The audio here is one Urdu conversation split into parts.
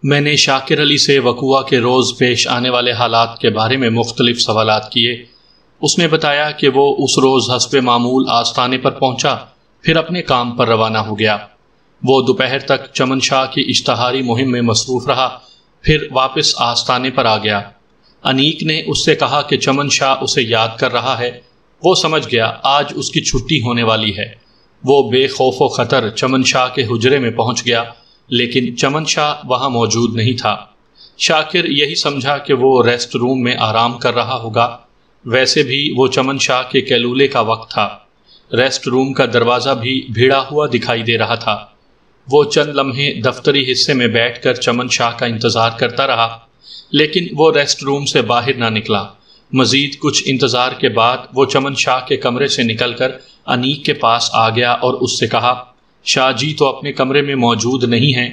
میں نے شاکر علی سے وقوعہ کے روز پیش آنے والے حالات کے بارے میں مختلف سوالات کیے۔ اس نے بتایا کہ وہ اس روز حسب معمول آستانے پر پہنچا، پھر اپنے کام پر روانہ ہو گیا۔ وہ دوپہر تک چمن شاہ کی اشتہاری مہم میں مصروف رہا، پھر واپس آستانے پر آ گیا۔ انیک نے اس سے کہا کہ چمن شاہ اسے یاد کر رہا ہے۔ وہ سمجھ گیا آج اس کی چھٹی ہونے والی ہے۔ وہ بے خوف و خطر چمن شاہ کے حجرے میں پہنچ گیا، لیکن چمن شاہ وہاں موجود نہیں تھا۔ شاکر یہی سمجھا کہ وہ ریسٹ روم میں آرام کر رہا ہوگا۔ ویسے بھی وہ چمن شاہ کے کیلولے کا وقت تھا۔ ریسٹ روم کا دروازہ بھی بھیڑا ہوا دکھائی دے رہا تھا۔ وہ چند لمحے دفتری حصے میں بیٹھ کر چمن شاہ کا انتظار کرتا رہا، لیکن وہ ریسٹ روم سے باہر نہ نکلا۔ مزید کچھ انتظار کے بعد وہ چمن شاہ کے کمرے سے نکل کر انیک کے پاس آ گیا اور اس سے کہا، شاہ جی تو اپنے کمرے میں موجود نہیں ہیں۔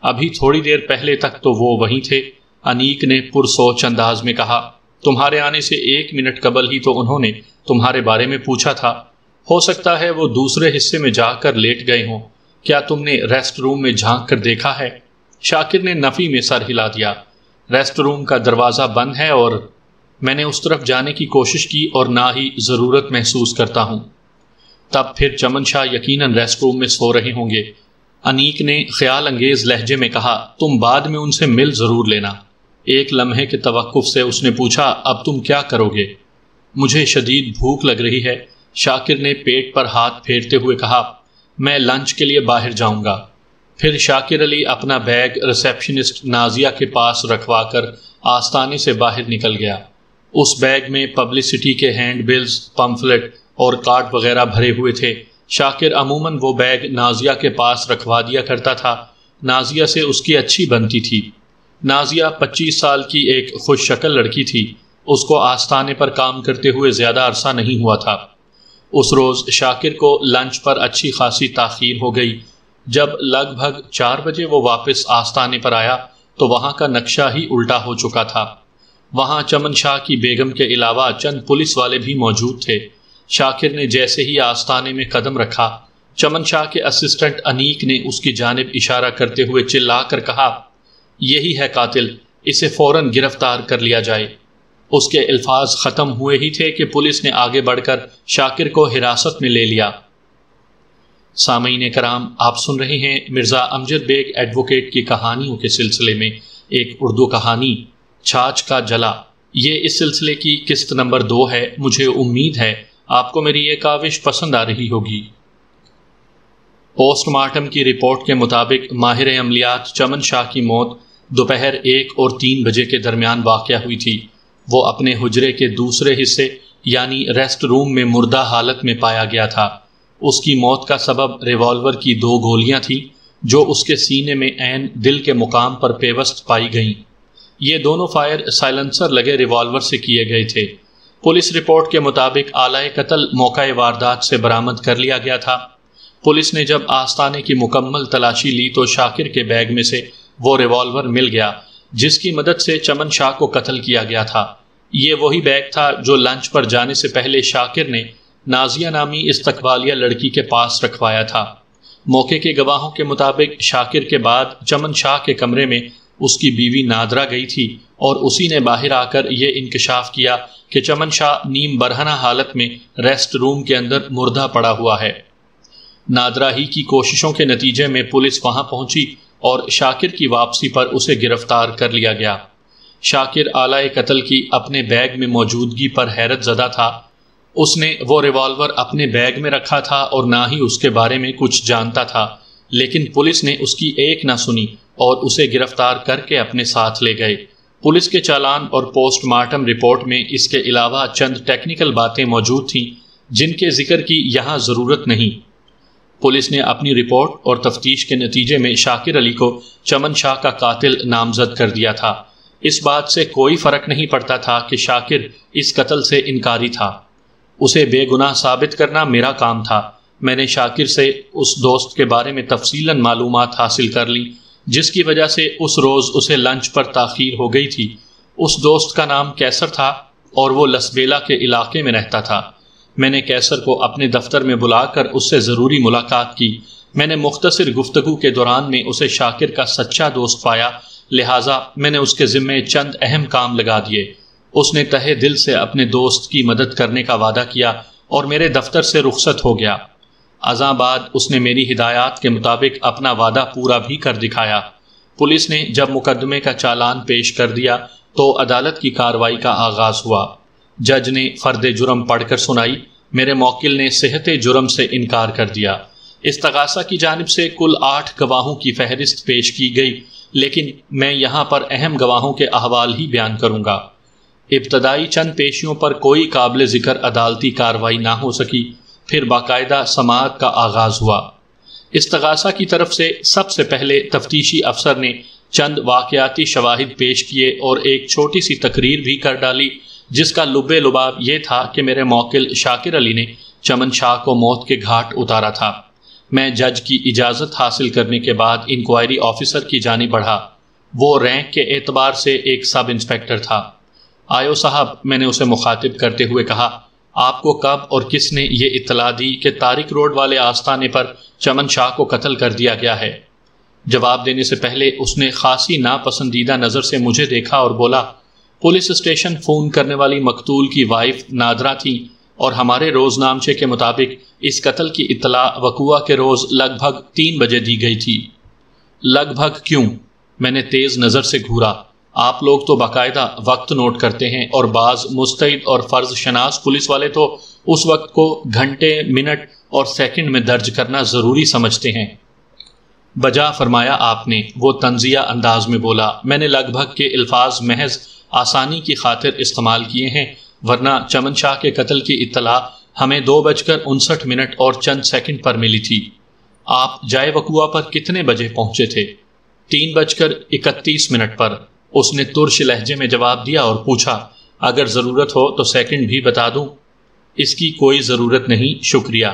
ابھی تھوڑی دیر پہلے تک تو وہ وہیں تھے۔ انیک نے پرسوچ انداز میں کہا، تمہارے آنے سے 1 منٹ قبل ہی تو انہوں نے تمہارے بارے میں پوچھا تھا۔ ہو سکتا ہے وہ دوسرے حصے میں جا کر لیٹ گئے ہوں۔ کیا تم نے ریسٹ روم میں جھانک کر دیکھا ہے؟ شاکر نے نفی میں سر ہلا دیا۔ ریسٹ روم کا دروازہ بند ہے اور میں نے اس طرف جانے کی کوشش کی اور نہ ہی ضرورت محسوس کرتا ہوں۔ تب پھر چمن شاہ یقیناً ریسٹ روم میں سو رہے ہوں گے۔ انیک نے خیال انگیز لہجے میں کہا، تم بعد میں ان سے مل ضرور لینا۔ ایک لمحے کے توقف سے اس نے پوچھا، اب تم کیا کرو گے؟ مجھے شدید بھوک لگ رہی ہے، شاکر نے پیٹ پر ہاتھ پھیرتے ہوئے کہا۔ میں لنچ کے لیے باہر جاؤں گا۔ پھر شاکر علی اپنا بیگ ریسیپشنسٹ نازیہ کے پاس رکھوا کر آستانے سے باہر نکل گیا۔ اس بیگ میں پبلسٹی کے ہینڈ بلز، پمفلٹ اور کارڈ وغیرہ بھرے ہوئے تھے۔ شاکر عموماً وہ بیگ نازیہ کے پاس رکھوا دیا کرتا تھا۔ نازیہ سے اس کی اچھی بنتی تھی۔ نازیہ 25 سال کی ایک خوش شکل لڑکی تھی۔ اس کو آستانے پر کام کرتے ہوئے زیادہ عرصہ نہیں ہوا تھا۔ اس روز شاکر کو لنچ پر اچھی خاصی تاخیر ہو گئی۔ جب لگ بھگ 4 بجے وہ واپس آستانے پر آیا تو وہاں کا نقشہ ہی الٹا ہو چکا تھا۔ وہاں چمن شاہ کی بیگم کے علاوہ چند پولیس والے بھی موجود تھے۔ شاکر نے جیسے ہی آستانے میں قدم رکھا، چمن شاہ کے اسسٹنٹ انیک نے اس کی جانب اشارہ کرتے ہوئے چلا کر کہا، یہی ہے قاتل، اسے فوراً گرفتار کر لیا جائے۔ اس کے الفاظ ختم ہوئے ہی تھے کہ پولیس نے آگے بڑھ کر شاکر کو حراست میں لے لیا۔ سامعین کرام، آپ سن رہے ہیں مرزا امجد بیگ ایڈوکیٹ کی کہانیوں کے سلسلے میں ایک اردو کہانی چھاچھ کا جلا۔ یہ اس سلسلے کی قسط نمبر 2 ہے۔ مجھے امید ہے آپ کو میری یہ کاوش پسند آ رہی ہوگی۔ پوسٹ مارٹم کی رپورٹ کے مطابق ماہر عملیات چمن شاہ کی موت دوپہر 1 اور 3 بجے کے درمیان واقع ہوئی تھی۔ وہ اپنے حجرے کے دوسرے حصے یعنی ریسٹ روم میں مردہ حالت میں پایا گیا تھا۔ اس کی موت کا سبب ریوالور کی 2 گولیاں تھیں جو اس کے سینے میں عین دل کے مقام پر پیوست پائی گئیں۔ یہ دونوں فائر سائلنسر لگے ریوالور سے کیے گئے تھے۔ پولیس رپورٹ کے مطابق آلہ قتل موقع واردات سے برآمد کر لیا گیا تھا۔ پولیس نے جب آستانے کی مکمل تلاشی لی تو شاکر کے بیگ میں سے وہ ریوالور مل گیا جس کی مدد سے چمن شاہ کو قتل کیا گیا تھا۔ یہ وہی بیگ تھا جو لنچ پر جانے سے پہلے شاکر نے نازیہ نامی استقبالیہ لڑکی کے پاس رکھوایا تھا۔ موقع کے گواہوں کے مطابق شاکر کے بعد چمن شاہ کے کمرے میں اس کی بیوی نادرہ گئی تھی اور اسی نے باہر آ کر یہ انکشاف کیا کہ چمن شاہ نیم برہنہ حالت میں ریسٹ روم کے اندر مردہ پڑا ہوا ہے۔ نادرہ ہی کی کوششوں کے نتیجے میں پولیس وہاں پہنچی اور شاکر کی واپسی پر اسے گرفتار کر لیا گیا۔ شاکر آلہ قتل کی اپنے بیگ میں موجودگی پر حیرت زدہ تھا۔ اس نے وہ ریوالور اپنے بیگ میں رکھا تھا اور نہ ہی اس کے بارے میں کچھ جانتا تھا، لیکن پولیس نے اس کی ایک نہ سنی اور اسے گرفتار کر کے اپنے ساتھ لے گئے۔ پولیس کے چالان اور پوسٹ مارٹم رپورٹ میں اس کے علاوہ چند ٹیکنیکل باتیں موجود تھیں جن کے ذکر کی یہاں ضرورت نہیں۔ پولیس نے اپنی رپورٹ اور تفتیش کے نتیجے میں شاکر علی کو چمن شاہ کا قاتل نامزد کر دیا تھا۔ اس بات سے کوئی فرق نہیں پڑتا تھا کہ شاکر اس قتل سے انکاری تھا۔ اسے بے گناہ ثابت کرنا میرا کام تھا۔ میں نے شاکر سے اس دوست کے بارے میں تفصیلاً معلومات حاصل کر لی جس کی وجہ سے اس روز اسے لنچ پر تاخیر ہو گئی تھی۔ اس دوست کا نام کیسر تھا اور وہ لسبیلا کے علاقے میں رہتا تھا۔ میں نے کیسر کو اپنے دفتر میں بلا کر اس سے ضروری ملاقات کی۔ میں نے مختصر گفتگو کے دوران میں اسے شاکر کا سچا دوست پایا لہٰذا میں نے اس کے ذمے چند اہم کام لگا دیے۔ اس نے تہہ دل سے اپنے دوست کی مدد کرنے کا وعدہ کیا اور میرے دفتر سے رخصت ہو گیا۔ ازاں بعد اس نے میری ہدایات کے مطابق اپنا وعدہ پورا بھی کر دکھایا۔ پولیس نے جب مقدمے کا چالان پیش کر دیا تو عدالت کی کارروائی کا آغاز ہوا۔ جج نے فرد جرم پڑھ کر سنائی۔ میرے موکل نے صحت جرم سے انکار کر دیا۔ استغاثہ کی جانب سے کل 8 گواہوں کی فہرست پیش کی گئی، لیکن میں یہاں پر اہم گواہوں کے احوال ہی بیان کروں گا۔ ابتدائی چند پیشیوں پر کوئی قابل ذکر عدالتی کارروائی نہ ہو سکی، پھر باقاعدہ سماعت کا آغاز ہوا۔ استغاثہ کی طرف سے سب سے پہلے تفتیشی افسر نے چند واقعاتی شواہد پیش کیے اور ایک چھوٹی سی تقریر بھی کر ڈالی، جس کا لب لباب یہ تھا کہ میرے موکل شاکر علی نے چمن شاہ کو موت کے گھاٹ اتارا تھا۔ میں جج کی اجازت حاصل کرنے کے بعد انکوائری آفیسر کی جانب بڑھا۔ وہ رینک کے اعتبار سے ایک سب انسپیکٹر تھا۔ آیو صاحب، میں نے اسے مخاطب کرتے ہوئے کہا، آپ کو کب اور کس نے یہ اطلاع دی کہ طارق روڈ والے آستانے پر چمن شاہ کو قتل کر دیا گیا ہے؟ جواب دینے سے پہلے اس نے خاصی ناپسندیدہ نظر سے مجھے دیکھا اور بولا، پولیس اسٹیشن فون کرنے والی مقتول کی وائف نادرہ تھی اور ہمارے روز نامچے کے مطابق اس قتل کی اطلاع وقوع کے روز لگ بھگ 3 بجے دی گئی تھی۔ لگ بھگ کیوں؟ میں نے تیز نظر سے گھورا۔ آپ لوگ تو باقاعدہ وقت نوٹ کرتے ہیں اور بعض مستعد اور فرض شناس پولیس والے تو اس وقت کو گھنٹے، منٹ اور سیکنڈ میں درج کرنا ضروری سمجھتے ہیں۔ بجا فرمایا آپ نے، وہ طنزیہ انداز میں بولا۔ میں نے لگ بھگ کے الفاظ محض آسانی کی خاطر استعمال کیے ہیں، ورنہ چمن شاہ کے قتل کی اطلاع ہمیں 2:59 اور چند سیکنڈ پر ملی تھی۔ آپ جائے وقوع پر کتنے بجے پہنچے تھے؟ 3:31 پر۔ اس نے ترش لہجے میں جواب دیا اور پوچھا، اگر ضرورت ہو تو سیکنڈ بھی بتا دوں؟ اس کی کوئی ضرورت نہیں، شکریہ،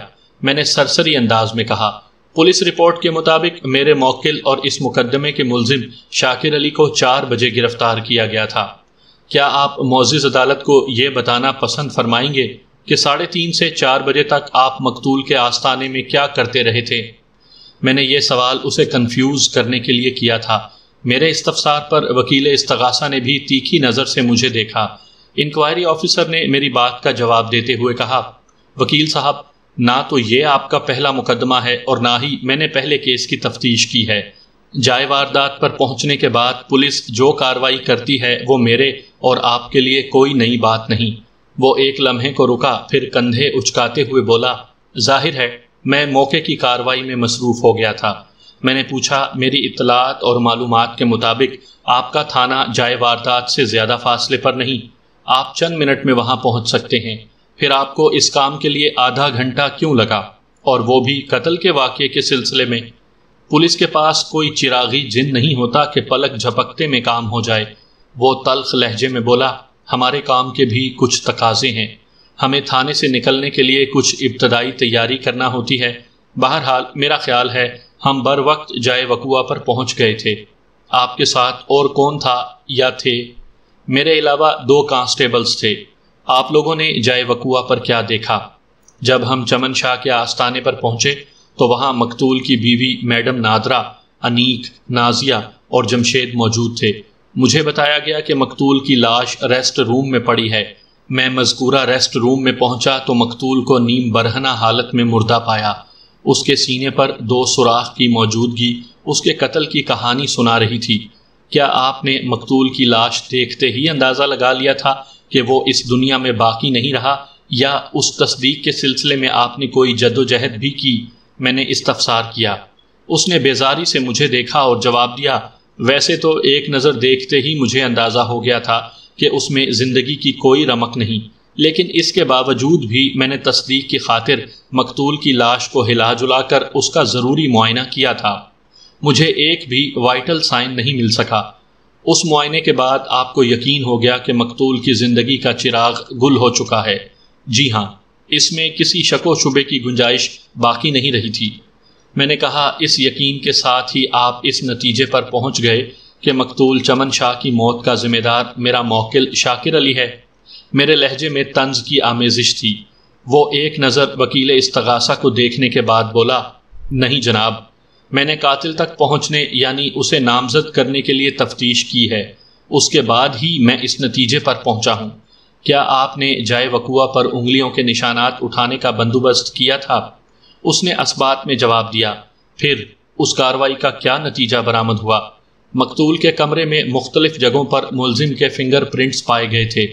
میں نے سرسری انداز میں کہا۔ پولیس رپورٹ کے مطابق میرے موکل اور اس مقدمے کے ملزم شاکر علی کو 4 بجے گرفتار کیا گیا تھا۔ کیا آپ معزز عدالت کو یہ بتانا پسند فرمائیں گے کہ 3:30 سے 4 بجے تک آپ مقتول کے آستانے میں کیا کرتے رہے تھے؟ میں نے یہ سوال اسے کنفیوز کرنے کے لیے کیا تھا۔ میرے استفسار پر وکیل استغاثہ نے بھی تیکھی نظر سے مجھے دیکھا۔ انکوائری آفیسر نے میری بات کا جواب دیتے ہوئے کہا، وکیل صاحب، نہ تو یہ آپ کا پہلا مقدمہ ہے اور نہ ہی میں نے پہلے کیس کی تفتیش کی ہے۔ جائے واردات پر پہنچنے کے بعد پولیس جو کارروائی کرتی ہے وہ میرے اور آپ کے لیے کوئی نئی بات نہیں۔ وہ ایک لمحے کو رکا، پھر کندھے اچکاتے ہوئے بولا، ظاہر ہے میں موقع کی کارروائی میں مصروف ہو گیا تھا۔ میں نے پوچھا، میری اطلاعات اور معلومات کے مطابق آپ کا تھانہ جائے واردات سے زیادہ فاصلے پر نہیں، آپ چند منٹ میں وہاں پہنچ سکتے ہیں، پھر آپ کو اس کام کے لیے آدھا گھنٹہ کیوں لگا، اور وہ بھی قتل کے واقعے کے سلسلے میں؟ پولیس کے پاس کوئی چراغی جن نہیں ہوتا کہ پلک جھپکتے میں کام ہو جائے۔ وہ تلخ لہجے میں بولا، ہمارے کام کے بھی کچھ تقاضے ہیں، ہمیں تھانے سے نکلنے کے لیے کچھ ابتدائی تیاری کرنا ہوتی ہے۔ بہرحال میرا خیال ہے ہم بر وقت جائے وقوع پر پہنچ گئے تھے۔ آپ کے ساتھ اور کون تھا یا تھے؟ میرے علاوہ 2 کانسٹیبلز تھے۔ آپ لوگوں نے جائے وقوع پر کیا دیکھا؟ جب ہم چمن شاہ کے آستانے پر پہنچے تو وہاں مقتول کی بیوی میڈم نادرہ، انیک، نازیہ اور جمشید موجود تھے۔ مجھے بتایا گیا کہ مقتول کی لاش ریسٹ روم میں پڑی ہے۔ میں مذکورہ ریسٹ روم میں پہنچا تو مقتول کو نیم برہنہ حالت میں مردہ پایا۔ اس کے سینے پر 2 سوراخ کی موجودگی اس کے قتل کی کہانی سنا رہی تھی۔ کیا آپ نے مقتول کی لاش دیکھتے ہی اندازہ لگا لیا تھا کہ وہ اس دنیا میں باقی نہیں رہا، یا اس تصدیق کے سلسلے میں آپ نے کوئی جدوجہد بھی کی؟ میں نے استفسار کیا۔ اس نے بیزاری سے مجھے دیکھا اور جواب دیا، ویسے تو ایک نظر دیکھتے ہی مجھے اندازہ ہو گیا تھا کہ اس میں زندگی کی کوئی رمق نہیں، لیکن اس کے باوجود بھی میں نے تصدیق کی خاطر مقتول کی لاش کو ہلا جلا کر اس کا ضروری معائنہ کیا تھا۔ مجھے ایک بھی وائٹل سائن نہیں مل سکا۔ اس معائنے کے بعد آپ کو یقین ہو گیا کہ مقتول کی زندگی کا چراغ گل ہو چکا ہے؟ جی ہاں، اس میں کسی شک و شبے کی گنجائش باقی نہیں رہی تھی۔ میں نے کہا، اس یقین کے ساتھ ہی آپ اس نتیجے پر پہنچ گئے کہ مقتول چمن شاہ کی موت کا ذمہ دار میرا موکل شاکر علی ہے؟ میرے لہجے میں طنز کی آمیزش تھی۔ وہ ایک نظر وکیل استغاثہ کو دیکھنے کے بعد بولا، نہیں جناب، میں نے قاتل تک پہنچنے یعنی اسے نامزد کرنے کے لیے تفتیش کی ہے، اس کے بعد ہی میں اس نتیجے پر پہنچا ہوں۔ کیا آپ نے جائے وقوع پر انگلیوں کے نشانات اٹھانے کا بندوبست کیا تھا؟ اس نے اثبات میں جواب دیا۔ پھر اس کارروائی کا کیا نتیجہ برآمد ہوا؟ مقتول کے کمرے میں مختلف جگہوں پر ملزم کے فنگر پرنٹس پائے گئے تھے۔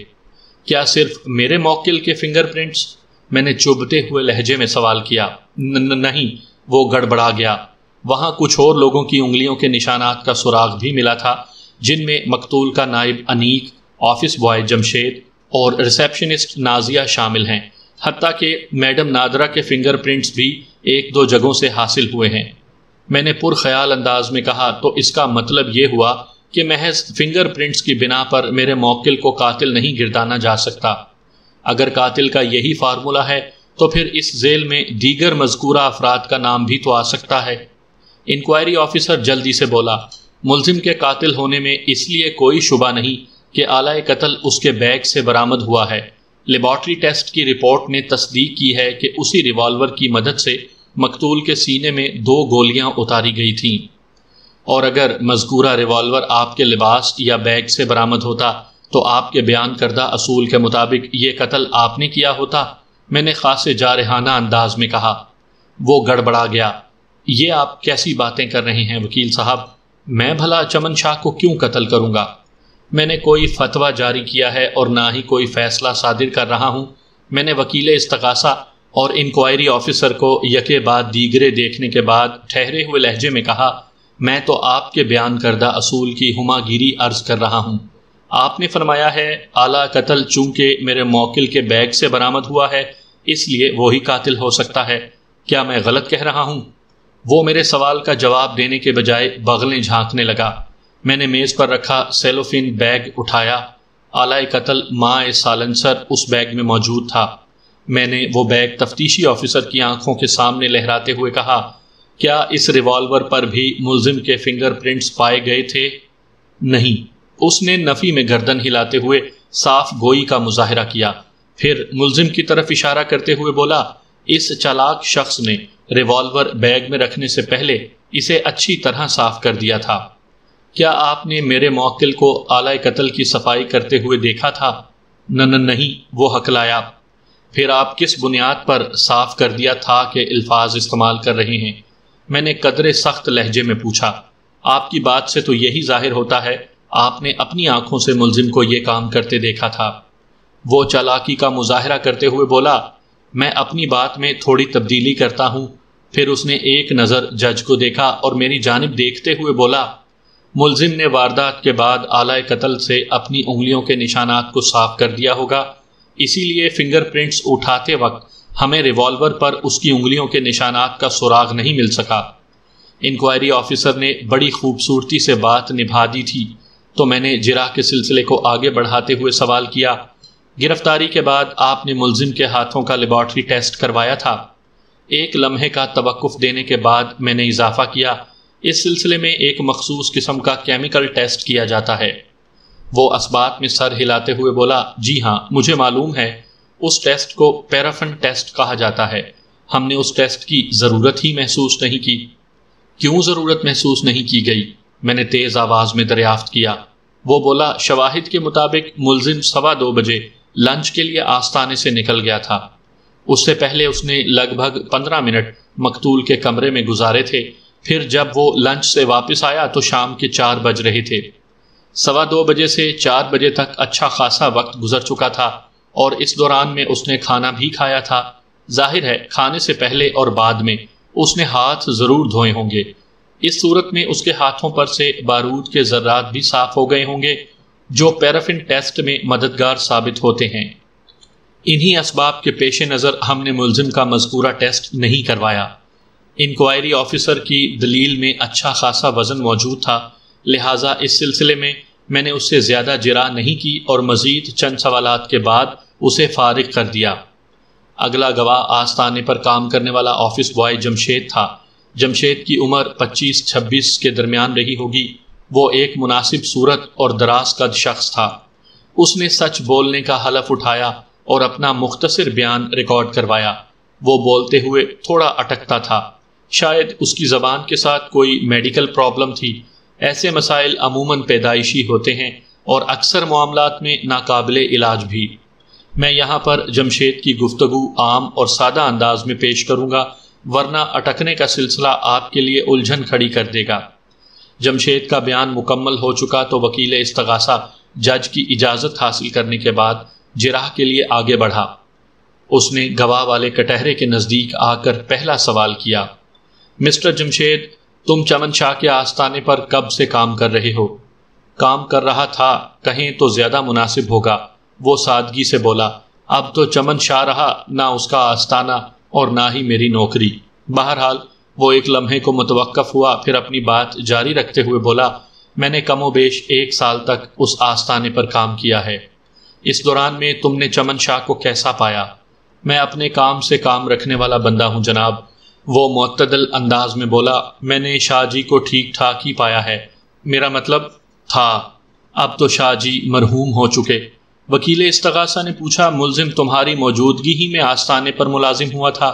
کیا صرف میرے موکل کے فنگر پرنٹس؟ میں نے چبھتے ہوئے لہجے میں سوال کیا۔ نہیں، وہ گڑبڑا گیا۔ وہاں کچھ اور لوگوں کی انگلیوں کے نشانات کا سراغ بھی ملا تھا، جن میں مقتول کا نائب انیک، آفس بوائے جمشید اور ریسیپشنسٹ نازیہ شامل ہیں۔ حتیٰ کہ میڈم نادرہ کے فنگر پرنٹس بھی ایک دو جگہوں سے حاصل ہوئے ہیں۔ میں نے پرخیال انداز میں کہا، تو اس کا مطلب یہ ہوا کہ محض فنگر پرنٹس کی بنا پر میرے موکل کو قاتل نہیں گردانا جا سکتا۔ اگر قاتل کا یہی فارمولہ ہے تو پھر اس ذیل میں دیگر مذکورہ افراد کا نام بھی تو آ سکتا ہے۔ انکوائری آفیسر جلدی سے بولا، ملزم کے قاتل ہونے میں اس لیے کوئی شبہ نہیں کہ آلہ قتل اس کے بیگ سے برآمد ہوا ہے۔ لیبارٹری ٹیسٹ کی رپورٹ نے تصدیق کی ہے کہ اسی ریوالور کی مدد سے مقتول کے سینے میں 2 گولیاں اتاری گئی تھیں، اور اگر مذکورہ ریوالور آپ کے لباس یا بیگ سے برآمد ہوتا تو آپ کے بیان کردہ اصول کے مطابق یہ قتل آپ نے کیا ہوتا۔ میں نے خاصے جارحانہ انداز میں کہا۔ وہ گڑبڑا گیا۔ یہ آپ کیسی باتیں کر رہے ہیں وکیل صاحب؟ میں بھلا چمن شاہ کو کیوں قتل کروں گا؟ میں نے کوئی فتویٰ جاری کیا ہے اور نہ ہی کوئی فیصلہ صادر کر رہا ہوں۔ میں نے وکیل استغاثہ اور انکوائری آفیسر کو یکے بعد دیگرے دیکھنے کے بعد ٹھہرے ہوئے لہجے میں کہا، میں تو آپ کے بیان کردہ اصول کی ہما گیری عرض کر رہا ہوں۔ آپ نے فرمایا ہے آلہ قتل چونکہ میرے موکل کے بیگ سے برآمد ہوا ہے اس لیے وہی قاتل ہو سکتا ہے۔ کیا میں غلط کہہ رہا ہوں؟ وہ میرے سوال کا جواب دینے کے بجائے بغلیں جھانکنے لگا۔ میں نے میز پر رکھا سیلوفین بیگ اٹھایا۔ آلہ قتل ماء سالنسر اس بیگ میں موجود تھا۔ میں نے وہ بیگ تفتیشی آفیسر کی آنکھوں کے سامنے لہراتے ہوئے کہا، کیا اس ریوالور پر بھی ملزم کے فنگر پرنٹس پائے گئے تھے؟ نہیں۔ اس نے نفی میں گردن ہلاتے ہوئے صاف گوئی کا مظاہرہ کیا، پھر ملزم کی طرف اشارہ کرتے ہوئے بولا، اس چالاک شخص نے ریوالور بیگ میں رکھنے سے پہلے اسے اچھی طرح صاف کر دیا تھا۔ کیا آپ نے میرے موکل کو آلہ قتل کی صفائی کرتے ہوئے دیکھا تھا؟ نہیں، وہ ہکلایا۔ پھر آپ کس بنیاد پر صاف کر دیا تھا کہ الفاظ استعمال کر رہے ہیں؟ میں نے قدرے سخت لہجے میں پوچھا۔ آپ کی بات سے تو یہی ظاہر ہوتا ہے آپ نے اپنی آنکھوں سے ملزم کو یہ کام کرتے دیکھا تھا۔ وہ چالاکی کا مظاہرہ کرتے ہوئے بولا، میں اپنی بات میں تھوڑی تبدیلی کرتا ہوں۔ پھر اس نے ایک نظر جج کو دیکھا اور میری جانب دیکھتے ہوئے بولا، ملزم نے واردات کے بعد آلہ قتل سے اپنی انگلیوں کے نشانات کو صاف کر دیا ہوگا، اسی لیے فنگر پرنٹس اٹھاتے وقت ہمیں ریوالور پر اس کی انگلیوں کے نشانات کا سراغ نہیں مل سکا۔ انکوائری آفیسر نے بڑی خوبصورتی سے بات نبھا دی تھی، تو میں نے جرح کے سلسلے کو آگے بڑھاتے ہوئے سوال کیا، گرفتاری کے بعد آپ نے ملزم کے ہاتھوں کا لیبارٹری ٹیسٹ کروایا تھا؟ ایک لمحے کا توقف دینے کے بعد میں نے اضافہ کیا، اس سلسلے میں ایک مخصوص قسم کا کیمیکل ٹیسٹ کیا جاتا ہے۔ وہ اثبات میں سر ہلاتے ہوئے بولا، جی ہاں، مجھے معلوم ہے، اس ٹیسٹ کو پیرافن ٹیسٹ کہا جاتا ہے۔ ہم نے اس ٹیسٹ کی ضرورت ہی محسوس نہیں کی۔ کیوں ضرورت محسوس نہیں کی گئی؟ میں نے تیز آواز میں دریافت کیا۔ وہ بولا، شواہد کے مطابق ملزم 2:15 بجے لنچ کے لیے آستانے سے نکل گیا تھا۔ اس سے پہلے اس نے لگ بھگ 15 منٹ مقتول کے کمرے میں گزارے تھے۔ پھر جب وہ لنچ سے واپس آیا تو شام کے 4 بج رہے تھے۔ 2:15 بجے سے 4 بجے تک اچھا خاصا وقت گزر چکا تھا، اور اس دوران میں اس نے کھانا بھی کھایا تھا۔ ظاہر ہے کھانے سے پہلے اور بعد میں اس نے ہاتھ ضرور دھوئے ہوں گے۔ اس صورت میں اس کے ہاتھوں پر سے بارود کے ذرات بھی صاف ہو گئے ہوں گے، جو پیرافن ٹیسٹ میں مددگار ثابت ہوتے ہیں۔ انہی اسباب کے پیش نظر ہم نے ملزم کا مذکورہ ٹیسٹ نہیں کروایا۔ انکوائری آفیسر کی دلیل میں اچھا خاصا وزن موجود تھا، لہٰذا اس سلسلے میں نے اس سے زیادہ جرح نہیں کی اور مزید چند سوالات کے بعد اسے فارغ کر دیا۔ اگلا گواہ آستانے پر کام کرنے والا آفس بوائے جمشید تھا۔ جمشید کی عمر 25-26 کے درمیان رہی ہوگی۔ وہ ایک مناسب صورت اور دراز قد شخص تھا۔ اس نے سچ بولنے کا حلف اٹھایا اور اپنا مختصر بیان ریکارڈ کروایا۔ وہ بولتے ہوئے تھوڑا اٹکتا تھا۔ شاید اس کی زبان کے ساتھ کوئی میڈیکل پرابلم تھی۔ ایسے مسائل عموماً پیدائشی ہوتے ہیں اور اکثر معاملات میں ناقابل علاج بھی۔ میں یہاں پر جمشید کی گفتگو عام اور سادہ انداز میں پیش کروں گا، ورنہ اٹکنے کا سلسلہ آپ کے لیے الجھن کھڑی کر دے گا۔ جمشید کا بیان مکمل ہو چکا تو وکیل استغاثہ جج کی اجازت حاصل کرنے کے بعد جراح کے لیے آگے بڑھا۔ اس نے گواہ والے کٹہرے کے نزدیک آ کر پہلا سوال کیا، مسٹر جمشید، تم چمن شاہ کے آستانے پر کب سے کام کر رہے ہو؟ کام کر رہا تھا کہیں تو زیادہ مناسب ہوگا، وہ سادگی سے بولا۔ اب تو چمن شاہ رہا نہ اس کا آستانہ اور نہ ہی میری نوکری۔ بہرحال وہ ایک لمحے کو متوقف ہوا، پھر اپنی بات جاری رکھتے ہوئے بولا، میں نے کم و بیش 1 سال تک اس آستانے پر کام کیا ہے۔ اس دوران میں تم نے چمن شاہ کو کیسا پایا؟ میں اپنے کام سے کام رکھنے والا بندہ ہوں جناب، وہ معتدل انداز میں بولا۔ میں نے شاہ جی کو ٹھیک ٹھاک ہی پایا ہے، میرا مطلب تھا، اب تو شاہ جی مرحوم ہو چکے۔ وکیل استغاثہ نے پوچھا، ملزم تمہاری موجودگی ہی میں آستانے پر ملازم ہوا تھا؟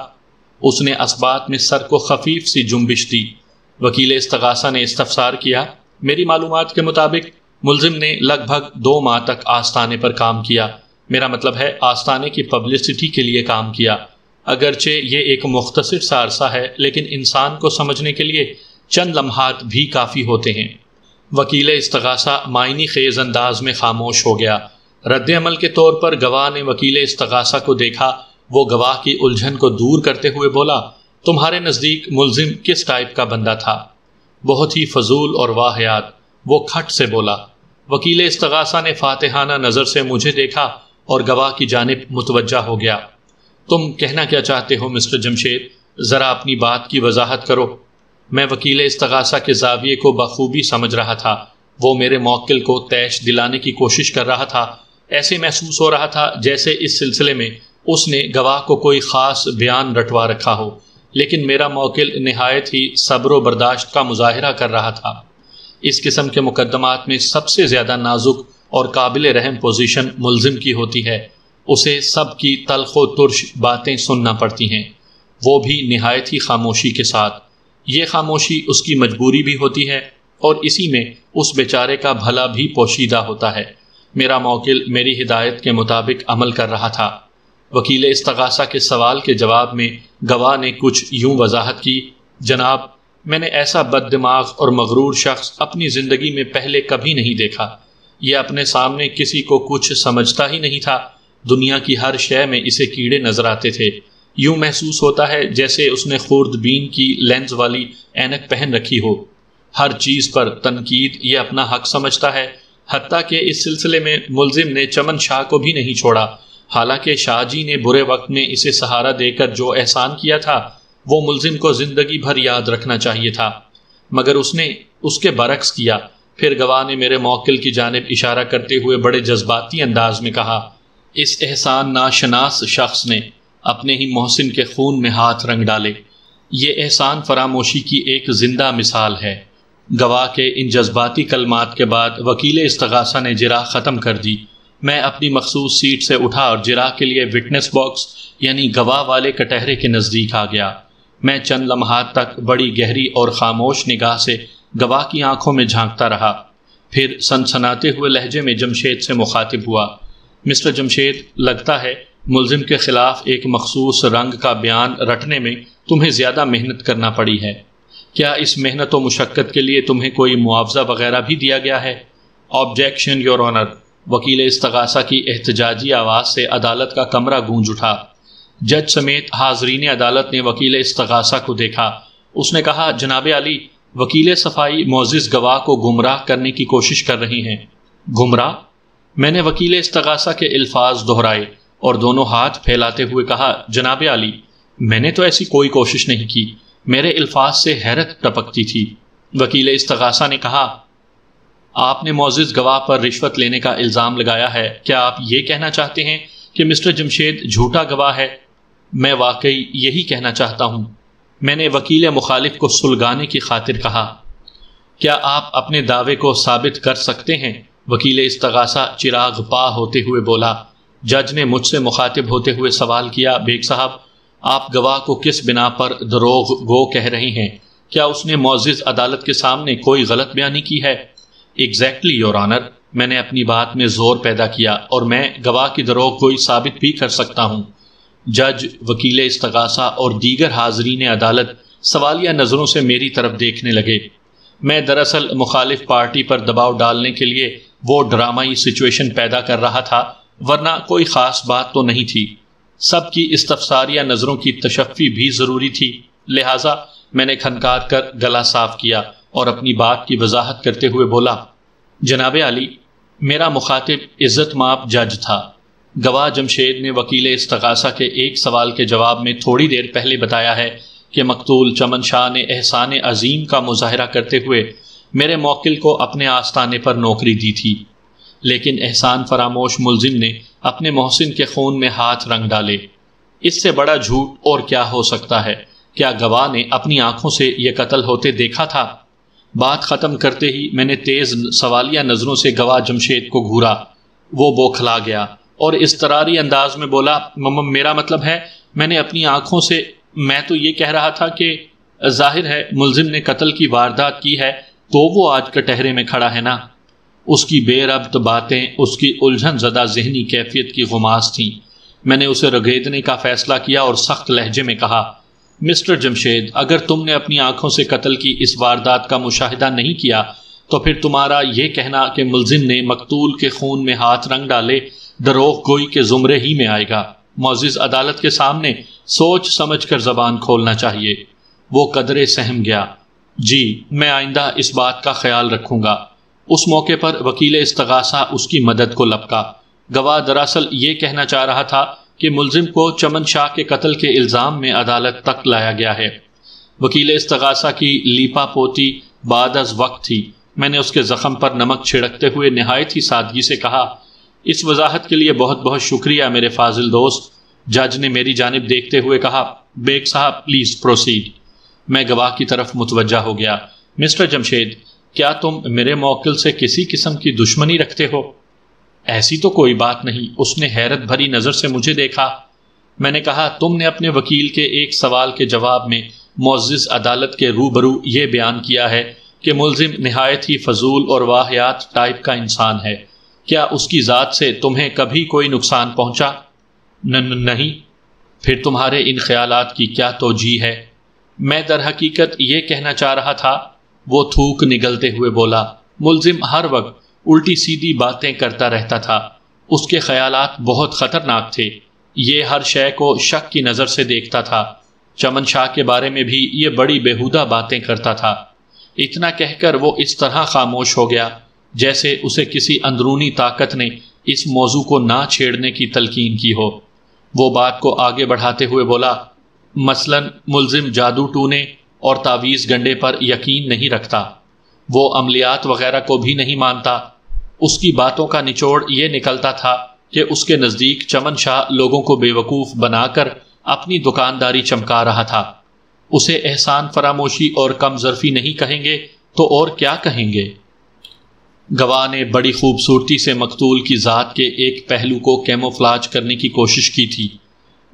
اس نے اسبات میں سر کو خفیف سی جنبش دی۔ وکیل استغاثہ نے استفسار کیا، میری معلومات کے مطابق ملزم نے لگ بھگ 2 ماہ تک آستانے پر کام کیا، میرا مطلب ہے آستانے کی پبلسٹی کے لیے کام کیا۔ اگرچہ یہ ایک مختصر سا عرصہ ہے، لیکن انسان کو سمجھنے کے لیے چند لمحات بھی کافی ہوتے ہیں۔ وکیل استغاثہ معنی خیز انداز میں خاموش ہو گیا۔ رد عمل کے طور پر گواہ نے وکیل استغاثہ کو دیکھا۔ وہ گواہ کی الجھن کو دور کرتے ہوئے بولا، تمہارے نزدیک ملزم کس ٹائپ کا بندہ تھا؟ بہت ہی فضول اور واہیات، وہ کھٹ سے بولا۔ وکیل استغاثہ نے فاتحانہ نظر سے مجھے دیکھا اور گواہ کی جانب متوجہ ہو گیا۔ تم کہنا کیا چاہتے ہو مسٹر جمشید؟ ذرا اپنی بات کی وضاحت کرو۔ میں وکیل استغاثہ کے زاویے کو بخوبی سمجھ رہا تھا۔ وہ میرے موکل کو طیش دلانے کی کوشش کر رہا تھا۔ ایسے محسوس ہو رہا تھا جیسے اس سلسلے میں اس نے گواہ کو کوئی خاص بیان رٹوا رکھا ہو، لیکن میرا موکل نہایت ہی صبر و برداشت کا مظاہرہ کر رہا تھا۔ اس قسم کے مقدمات میں سب سے زیادہ نازک اور قابل رحم پوزیشن ملزم کی ہوتی ہے۔ اسے سب کی تلخ و ترش باتیں سننا پڑتی ہیں، وہ بھی نہایت ہی خاموشی کے ساتھ۔ یہ خاموشی اس کی مجبوری بھی ہوتی ہے اور اسی میں اس بیچارے کا بھلا بھی پوشیدہ ہوتا ہے۔ میرا موکل میری ہدایت کے مطابق عمل کر رہا تھا۔ وکیل استغاثہ کے سوال کے جواب میں گواہ نے کچھ یوں وضاحت کی، جناب، میں نے ایسا بد دماغ اور مغرور شخص اپنی زندگی میں پہلے کبھی نہیں دیکھا۔ یہ اپنے سامنے کسی کو کچھ سمجھتا ہی نہیں تھا۔ دنیا کی ہر شے میں اسے کیڑے نظر آتے تھے۔ یوں محسوس ہوتا ہے جیسے اس نے خوردبین کی لینز والی اینک پہن رکھی ہو۔ ہر چیز پر تنقید یہ اپنا حق سمجھتا ہے، حتیٰ کہ اس سلسلے میں ملزم نے چمن شاہ کو بھی نہیں چھوڑا۔ حالانکہ شاہ جی نے برے وقت میں اسے سہارا دے کر جو احسان کیا تھا وہ ملزم کو زندگی بھر یاد رکھنا چاہیے تھا، مگر اس نے اس کے برعکس کیا۔ پھر گواہ نے میرے موکل کی جانب اشارہ کرتے ہوئے بڑے جذباتی انداز میں کہا، اس احسان ناشناس شخص نے اپنے ہی محسن کے خون میں ہاتھ رنگ ڈالے۔ یہ احسان فراموشی کی ایک زندہ مثال ہے۔ گواہ کے ان جذباتی کلمات کے بعد وکیل استغاثہ نے جراح ختم کر دی۔ میں اپنی مخصوص سیٹ سے اٹھا اور جراح کے لیے وٹنس باکس یعنی گواہ والے کٹہرے کے نزدیک آ گیا۔ میں چند لمحات تک بڑی گہری اور خاموش نگاہ سے گواہ کی آنکھوں میں جھانکتا رہا، پھر سنسناتے ہوئے لہجے میں جمشید سے مخاطب ہوا، مسٹر جمشید، لگتا ہے ملزم کے خلاف ایک مخصوص رنگ کا بیان رٹنے میں تمہیں زیادہ محنت کرنا پڑی ہے۔ کیا اس محنت و مشقت کے لیے تمہیں کوئی معاوضہ وغیرہ بھی دیا گیا ہے؟ Objection your owner. وکیل استغاثہ کی احتجاجی آواز سے عدالت کا کمرہ گونج اٹھا۔ جج سمیت حاضرین عدالت نے وکیل استغاثہ کو دیکھا۔ اس نے کہا، جناب عالی، وکیل صفائی معزز گواہ کو گمراہ کرنے کی کوشش کر رہی ہیں۔ گمراہ؟ میں نے وکیل استغاثہ کے الفاظ دہرائے اور دونوں ہاتھ پھیلاتے ہوئے کہا، جناب عالی، میں نے تو ایسی کوئی کوشش نہیں کی۔ میرے الفاظ سے حیرت ٹپکتی تھی۔ وکیل استغاثہ نے کہا، آپ نے معزز گواہ پر رشوت لینے کا الزام لگایا ہے۔ کیا آپ یہ کہنا چاہتے ہیں کہ مسٹر جمشید جھوٹا گواہ ہے؟ میں واقعی یہی کہنا چاہتا ہوں۔ میں نے وکیل مخالف کو سلگانے کی خاطر کہا، کیا آپ اپنے دعوے کو ثابت کر سکتے ہیں؟ وکیل استغاثہ چراغ پا ہوتے ہوئے بولا۔ جج نے مجھ سے مخاطب ہوتے ہوئے سوال کیا، بیگ صاحب، آپ گواہ کو کس بنا پر دروغ گو کہہ رہے ہیں؟ کیا اس نے معزز عدالت کے سامنے کوئی غلط بیانی کی ہے؟ ایگزیکٹلی یور آنر، میں نے اپنی بات میں زور پیدا کیا اور میں گواہ کی دروغ گوئی ثابت بھی کر سکتا ہوں۔ جج، وکیل استغاثہ اور دیگر حاضرین عدالت سوالیہ نظروں سے میری طرف دیکھنے لگے۔ میں دراصل مخالف پارٹی پر دباؤ ڈالنے کے لیے وہ ڈرامائی سچویشن پیدا کر رہا تھا، ورنہ کوئی خاص بات تو نہیں تھی۔ سب کی استفساریہ نظروں کی تشفی بھی ضروری تھی، لہٰذا میں نے کھنکار کر گلا صاف کیا اور اپنی بات کی وضاحت کرتے ہوئے بولا، جناب عالی، میرا مخاطب عزت مآب جج تھا۔ گواہ جمشید نے وکیل استغاثہ کے ایک سوال کے جواب میں تھوڑی دیر پہلے بتایا ہے کہ مقتول چمن شاہ نے احسان عظیم کا مظاہرہ کرتے ہوئے میرے موکل کو اپنے آستانے پر نوکری دی تھی، لیکن احسان فراموش ملزم نے اپنے محسن کے خون میں ہاتھ رنگ ڈالے۔ اس سے بڑا جھوٹ اور کیا ہو سکتا ہے؟ کیا گواہ نے اپنی آنکھوں سے یہ قتل ہوتے دیکھا تھا؟ بات ختم کرتے ہی میں نے تیز سوالیہ نظروں سے گواہ جمشید کو گھورا۔ وہ بوکھلا گیا اور اضطراری انداز میں بولا، میرا مطلب ہے میں نے اپنی آنکھوں سے، میں تو یہ کہہ رہا تھا کہ ظاہر ہے ملزم نے قتل کی واردات کی ہے تو وہ آج کٹہرے میں کھڑا ہے نا۔ اس کی بے ربط باتیں اس کی الجھن زدہ ذہنی کیفیت کی غماز تھیں۔ میں نے اسے رگیدنے کا فیصلہ کیا اور سخت لہجے میں کہا، مسٹر جمشید، اگر تم نے اپنی آنکھوں سے قتل کی اس واردات کا مشاہدہ نہیں کیا تو پھر تمہارا یہ کہنا کہ ملزم نے مقتول کے خون میں ہاتھ رنگ ڈالے دروغ گوئی کے زمرے ہی میں آئے گا۔ معزز عدالت کے سامنے سوچ سمجھ کر زبان کھولنا چاہیے۔ وہ قدرے سہم گیا۔ جی، میں آئندہ اس بات کا خیال رکھوں گا۔ اس موقع پر وکیل استغاثہ اس کی مدد کو لپکا۔ گواہ دراصل یہ کہنا چاہ رہا تھا کہ ملزم کو چمن شاہ کے قتل کے الزام میں عدالت تک لایا گیا ہے۔ وکیل استغاثہ کی لیپا پوتی بعد از وقت تھی۔ میں نے اس کے زخم پر نمک چھڑکتے ہوئے نہایت ہی سادگی سے کہا، اس وضاحت کے لیے بہت بہت شکریہ میرے فاضل دوست۔ جج نے میری جانب دیکھتے ہوئے کہا، بیگ صاحب پلیز پروسیڈ۔ میں گواہ کی طرف متوجہ ہو گیا۔ مسٹر جمشید، کیا تم میرے موکل سے کسی قسم کی دشمنی رکھتے ہو؟ ایسی تو کوئی بات نہیں۔ اس نے حیرت بھری نظر سے مجھے دیکھا۔ میں نے کہا، تم نے اپنے وکیل کے ایک سوال کے جواب میں معزز عدالت کے روبرو یہ بیان کیا ہے کہ ملزم نہایت ہی فضول اور واہیات ٹائپ کا انسان ہے۔ کیا اس کی ذات سے تمہیں کبھی کوئی نقصان پہنچا؟ نہیں۔ پھر تمہارے ان خیالات کی کیا توجیہ ہے؟ میں در حقیقت یہ کہنا چاہ رہا تھا، وہ تھوک نگلتے ہوئے بولا، ملزم ہر وقت الٹی سیدھی باتیں کرتا رہتا تھا۔ اس کے خیالات بہت خطرناک تھے۔ یہ ہر شے کو شک کی نظر سے دیکھتا تھا۔ چمن شاہ کے بارے میں بھی یہ بڑی بیہودہ باتیں کرتا تھا۔ اتنا کہہ کر وہ اس طرح خاموش ہو گیا جیسے اسے کسی اندرونی طاقت نے اس موضوع کو نہ چھیڑنے کی تلقین کی ہو۔ وہ بات کو آگے بڑھاتے ہوئے بولا، مثلاً ملزم جادو ٹونے اور تعویذ گنڈے پر یقین نہیں رکھتا۔ وہ عملیات وغیرہ کو بھی نہیں مانتا۔ اس کی باتوں کا نچوڑ یہ نکلتا تھا کہ اس کے نزدیک چمن شاہ لوگوں کو بے وقوف بنا کر اپنی دکانداری چمکا رہا تھا۔ اسے احسان فراموشی اور کم ظرفی نہیں کہیں گے تو اور کیا کہیں گے؟ گواہ نے بڑی خوبصورتی سے مقتول کی ذات کے ایک پہلو کو کیموفلاج کرنے کی کوشش کی تھی۔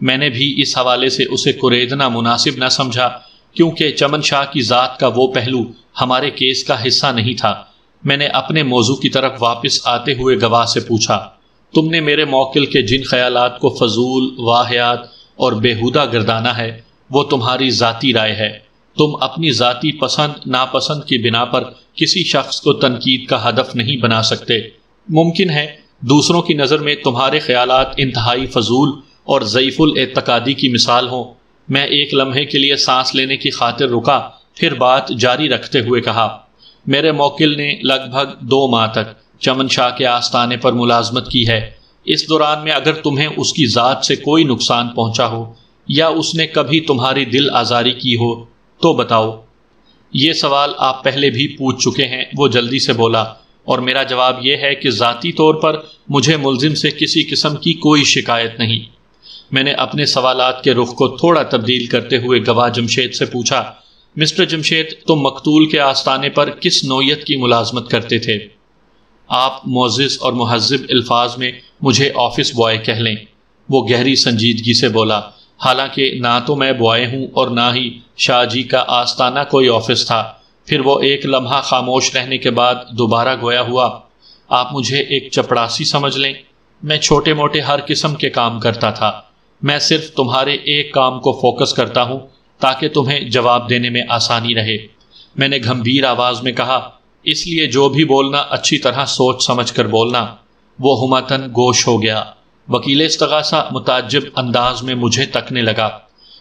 میں نے بھی اس حوالے سے اسے کریدنا مناسب نہ سمجھا، کیونکہ چمن شاہ کی ذات کا وہ پہلو ہمارے کیس کا حصہ نہیں تھا۔ میں نے اپنے موضوع کی طرف واپس آتے ہوئے گواہ سے پوچھا، تم نے میرے موکل کے جن خیالات کو فضول، واہیات اور بیہودہ گردانا ہے وہ تمہاری ذاتی رائے ہے۔ تم اپنی ذاتی پسند ناپسند کی بنا پر کسی شخص کو تنقید کا ہدف نہیں بنا سکتے۔ ممکن ہے دوسروں کی نظر میں تمہارے خیالات انتہائی فضول اور ضعیف الاعتقادی کی مثال ہوں۔ میں ایک لمحے کے لیے سانس لینے کی خاطر رکا، پھر بات جاری رکھتے ہوئے کہا، میرے موکل نے لگ بھگ 2 ماہ تک چمن شاہ کے آستانے پر ملازمت کی ہے۔ اس دوران میں اگر تمہیں اس کی ذات سے کوئی نقصان پہنچا ہو یا اس نے کبھی تمہاری دل آزاری کی ہو تو بتاؤ۔ یہ سوال آپ پہلے بھی پوچھ چکے ہیں، وہ جلدی سے بولا، اور میرا جواب یہ ہے کہ ذاتی طور پر مجھے ملزم سے کسی قسم کی کوئی شکایت نہیں۔ میں نے اپنے سوالات کے رخ کو تھوڑا تبدیل کرتے ہوئے گواہ جمشید سے پوچھا، مسٹر جمشید، تم مقتول کے آستانے پر کس نوعیت کی ملازمت کرتے تھے؟ آپ معزز اور مہذب الفاظ میں مجھے آفس بوائے کہہ لیں۔ وہ گہری سنجیدگی سے بولا، حالانکہ نہ تو میں بوائے ہوں اور نہ ہی شاہ جی کا آستانہ کوئی آفس تھا۔ پھر وہ ایک لمحہ خاموش رہنے کے بعد دوبارہ گویا ہوا، آپ مجھے ایک چپڑاسی سمجھ لیں، میں چھوٹے موٹے ہر قسم کے کام کرتا تھا، میں صرف تمہارے ایک کام کو فوکس کرتا ہوں تاکہ تمہیں جواب دینے میں آسانی رہے۔ میں نے گھمبیر آواز میں کہا، اس لیے جو بھی بولنا اچھی طرح سوچ سمجھ کر بولنا۔ وہ ہمتن گوش ہو گیا۔ وکیل استغاثہ متعجب انداز میں مجھے تکنے لگا۔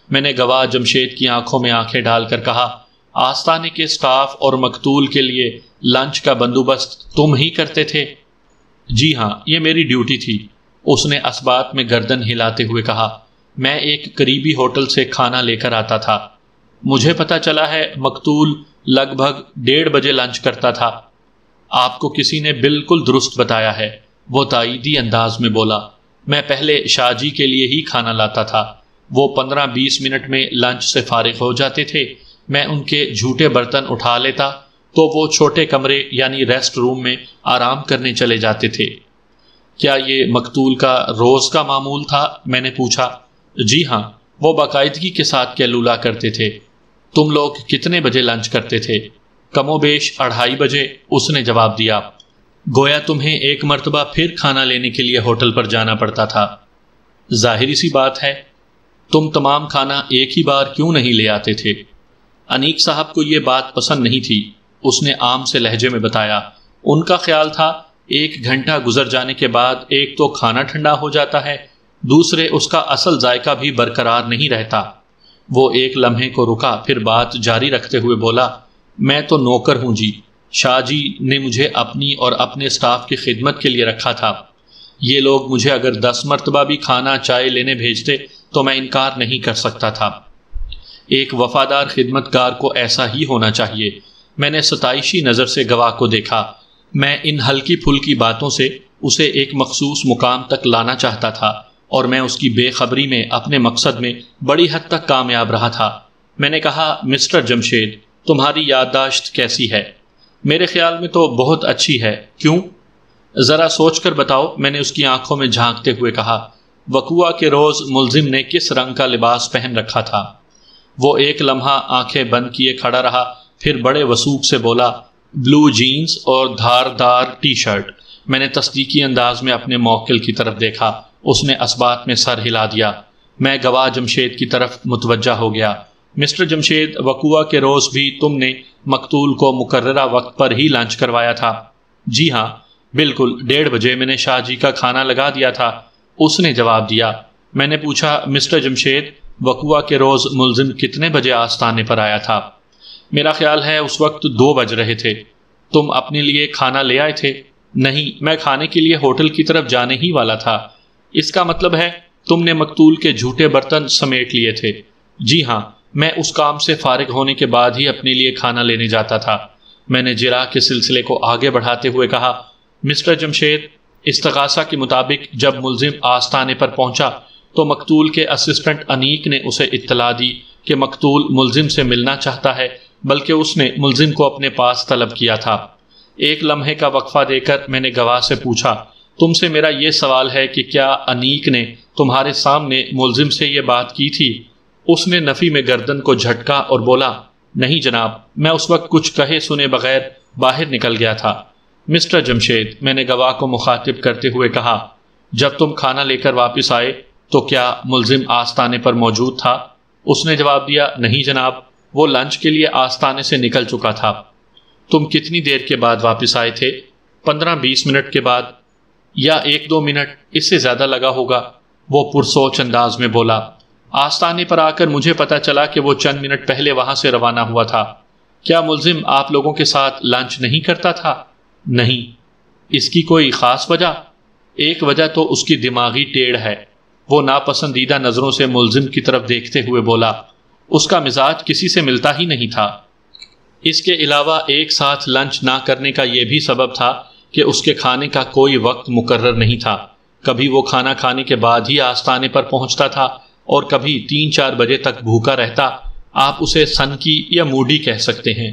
میں نے گواہ جمشید کی آنکھوں میں آنکھیں ڈال کر کہا، آستانے کے سٹاف اور مقتول کے لیے لنچ کا بندوبست تم ہی کرتے تھے؟ جی ہاں، یہ میری ڈیوٹی تھی۔ اس نے اثبات میں گردن ہلاتے ہوئے کہا، میں ایک قریبی ہوٹل سے کھانا لے کر آتا تھا۔ مجھے پتا چلا ہے مقتول لگ بھگ 1:30 بجے لنچ کرتا تھا۔ آپ کو کسی نے بالکل درست بتایا ہے، وہ تائیدی انداز میں بولا۔ میں پہلے شاہ جی کے لیے ہی کھانا لاتا تھا، وہ 15-20 منٹ میں لنچ سے فارغ ہو جاتے تھے۔ میں ان کے جھوٹے برتن اٹھا لیتا تو وہ چھوٹے کمرے یعنی ریسٹ روم میں آرام کرنے چلے جاتے تھے۔ کیا یہ مقتول کا روز کا معمول تھا؟ میں نے پوچھا۔ جی ہاں، وہ باقاعدگی کے ساتھ کیلولا کرتے تھے۔ تم لوگ کتنے بجے لنچ کرتے تھے؟ کم و بیش 2:30 بجے، اس نے جواب دیا۔ گویا تمہیں ایک مرتبہ پھر کھانا لینے کے لیے ہوٹل پر جانا پڑتا تھا۔ ظاہری سی بات ہے، تم تمام کھانا ایک ہی بار کیوں نہیں لے آتے تھے؟ انیک صاحب کو یہ بات پسند نہیں تھی، اس نے عام سے لہجے میں بتایا۔ ان کا خیال تھا 1 گھنٹہ گزر جانے کے بعد ایک تو کھانا ٹھنڈا ہو جاتا ہے، دوسرے اس کا اصل ذائقہ بھی برقرار نہیں رہتا۔ وہ ایک لمحے کو رکا، پھر بات جاری رکھتے ہوئے بولا، میں تو نوکر ہوں جی، شاہ جی نے مجھے اپنی اور اپنے سٹاف کی خدمت کے لیے رکھا تھا۔ یہ لوگ مجھے اگر 10 مرتبہ بھی کھانا چائے لینے بھیجتے تو میں انکار نہیں کر سکتا تھا۔ ایک وفادار خدمتگار کو ایسا ہی ہونا چاہیے۔ میں نے ستائشی نظر سے گواہ کو دیکھا۔ میں ان ہلکی پھلکی باتوں سے اسے ایک مخصوص مقام تک لانا چاہتا تھا، اور میں اس کی بے خبری میں اپنے مقصد میں بڑی حد تک کامیاب رہا تھا۔ میں نے کہا، مسٹر جمشید، تمہاری یادداشت کیسی ہے؟ میرے خیال میں تو بہت اچھی ہے۔ کیوں؟ ذرا سوچ کر بتاؤ، میں نے اس کی آنکھوں میں جھانکتے ہوئے کہا۔ وقوعہ کے روز ملزم نے کس رنگ کا لباس پہن رکھا تھا؟ وہ ایک لمحہ آنکھیں بند کیے کھڑا رہا، پھر بڑے وثوق سے بولا، بلو جینز اور دھاردار ٹی شرٹ۔ میں نے تصدیقی انداز میں اپنے موکل کی طرف دیکھا، اس نے اثبات میں سر ہلا دیا۔ میں گواہ جمشید کی طرف متوجہ ہو گیا۔ مسٹر جمشید، وقوعہ کے روز بھی تم نے مقتول کو مقررہ وقت پر ہی لنچ کروایا تھا؟ جی ہاں، بالکل 1:30 بجے میں نے شاہ جی کا کھانا لگا دیا تھا، اس نے جواب دیا۔ میں نے پوچھا، مسٹر جمشید، وقوعہ کے روز ملزم کتنے بجے آستانے پر آیا تھا؟ میرا خیال ہے اس وقت 2 بج رہے تھے۔ تم اپنے لیے کھانا لے آئے تھے؟ نہیں، میں کھانے کے لیے ہوٹل کی طرف جانے ہی والا تھا۔ اس کا مطلب ہے تم نے مقتول کے جھوٹے برتن سمیٹ لیے تھے؟ جی ہاں، میں اس کام سے فارغ ہونے کے بعد ہی اپنے لیے کھانا لینے جاتا تھا۔ میں نے جرح کے سلسلے کو آگے بڑھاتے ہوئے کہا، مسٹر جمشید، استغاثہ کے مطابق جب ملزم آستانے پر پہنچا تو مقتول کے اسسٹنٹ انیک نے اسے اطلاع دی کہ مقتول ملزم سے ملنا چاہتا ہے، بلکہ اس نے ملزم کو اپنے پاس طلب کیا تھا۔ ایک لمحے کا وقفہ دے کر میں نے گواہ سے پوچھا، تم سے میرا یہ سوال ہے کہ کیا انیک نے تمہارے سامنے ملزم سے یہ بات کی تھی؟ اس نے نفی میں گردن کو جھٹکا اور بولا، نہیں جناب، میں اس وقت کچھ کہے سنے بغیر باہر نکل گیا تھا۔ مسٹر جمشید، میں نے گواہ کو مخاطب کرتے ہوئے کہا، جب تم کھانا لے کر واپس آئے تو کیا ملزم آستانے پر موجود تھا؟ اس نے جواب دیا، نہیں جناب، وہ لنچ کے لیے آستانے سے نکل چکا تھا۔ تم کتنی دیر کے بعد واپس آئے تھے؟ 15-20 منٹ کے بعد، یا 1-2 منٹ، اس سے زیادہ لگا ہوگا، وہ پرسوچ انداز میں بولا۔ آستانے پر آ کر مجھے پتا چلا کہ وہ چند منٹ پہلے وہاں سے روانہ ہوا تھا۔ کیا ملزم آپ لوگوں کے ساتھ لنچ نہیں کرتا تھا؟ نہیں۔ اس کی کوئی خاص وجہ؟ ایک وجہ تو اس کی دماغی ٹیڑھ ہے۔ وہ ناپسندیدہ نظروں سے ملزم کی طرف دیکھتے ہوئے بولا، اس کا مزاج کسی سے ملتا ہی نہیں تھا۔ اس کے علاوہ ایک ساتھ لنچ نہ کرنے کا یہ بھی سبب تھا کہ اس کے کھانے کا کوئی وقت مقرر نہیں تھا۔ کبھی وہ کھانا کھانے کے بعد ہی آستانے پر پہنچتا تھا اور کبھی 3-4 بجے تک بھوکا رہتا۔ آپ اسے سنکی یا موڈی کہہ سکتے ہیں۔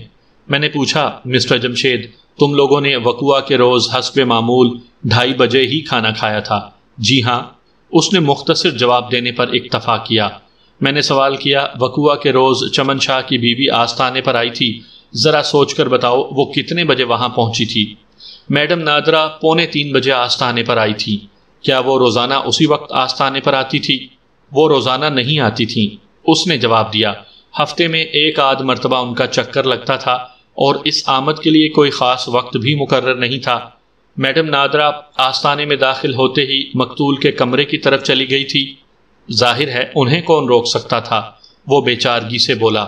میں نے پوچھا، مسٹر جمشید، تم لوگوں نے وقوعہ کے روز حسب معمول 2:30 بجے ہی کھانا کھایا تھا؟ جی ہاں، اس نے مختصر جواب دینے پر اکتفا کیا۔ میں نے سوال کیا، وقوعہ کے روز چمن شاہ کی بیوی آستانے پر آئی تھی، ذرا سوچ کر بتاؤ وہ کتنے بجے وہاں پہنچی تھی؟ میڈم نادرہ 2:45 بجے آستانے پر آئی تھی۔ کیا وہ روزانہ اسی وقت آستانے پر آتی تھی؟ وہ روزانہ نہیں آتی تھیں، اس نے جواب دیا۔ ہفتے میں 1 مرتبہ ان کا چکر لگتا تھا اور اس آمد کے لیے کوئی خاص وقت بھی مقرر نہیں تھا۔ میڈم نادرہ آستانے میں داخل ہوتے ہی مقتول کے کمرے کی طرف چلی گئی تھی۔ ظاہر ہے انہیں کون روک سکتا تھا، وہ بے چارگی سے بولا۔